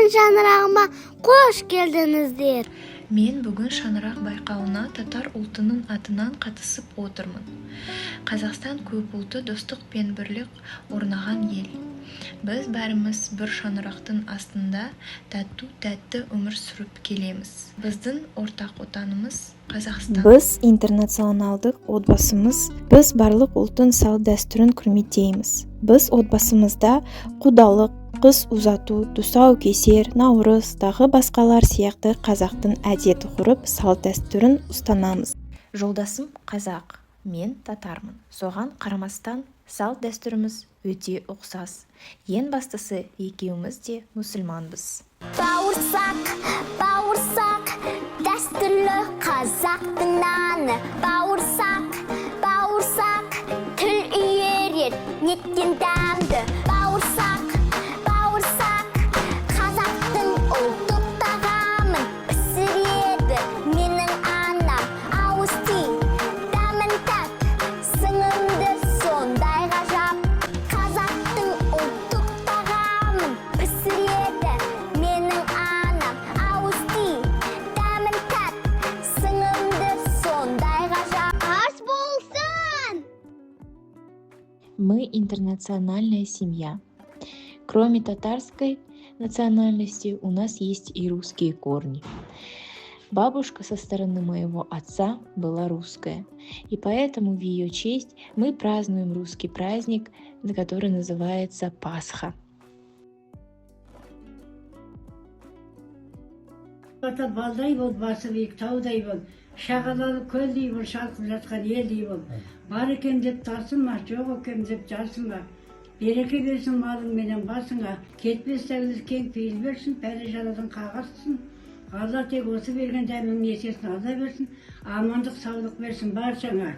Менің шаңырағыма қош келдіңіздер. Мен бүгін шаңырақ байқауына татар ұлтының атынан қатысып отырмын. Қазақстан көп ұлты достық пен бірлік орнаған ел. Біз бәріміз бір шаңырақтың астында тәтті өмір сүріп келеміз. Біздің ортақ отанымыз Қазақстан. Біз интернационалдық отбасымыз, біз барлық ұлттың салт-дәстүрін құрметтейміз. Біз отбасымызда құдалық, қыз ұзату, тұсаукесер, наурыз, тағы басқалар сияқты қазақтың әдеті ғұрып салт-дәстүрін ұстанамыз. Жолдасым қазақ, мен татармын. Соған қарамастан салт-дәстүріміз өте ұқсас. Ең бастысы екеуміз де мұсылманбыз. Бауырсақ, дәстүрлі қазақтың наны. Бауырсақ, тіл үйерер, неткен дәмді. Бауырсақ, қазақтың ұлттық тағамын пісіреді менің анам. Ауыз ти, дәмін тәт, сіңімді сондай ғажап. Қазақтың ұлттық тағамын пісіреді менің анам. Ауыз ти, дәмін тәт, сіңімді сондай ғажап. Ас болсын! Мы интернациональная семья. Кроме татарской национальности, у нас есть и русские корни. Бабушка со стороны моего отца была русская, и поэтому в ее честь мы празднуем русский праздник, который называется Пасха. Балдай бол, басы биік таудай бол, шағалалы көлдей бол, шалқып жатқан елдей бол. Бар екен деп тарсынма, жоқ екен деп жарсынма. Береке берсін малың менен басыңа, кетпес сәулес кең пейіл берсін, пәрі жаладан қағассын. Алла тек осы берген дәмнің есесін ала берсін, амандық, саулық берсін баршаңа.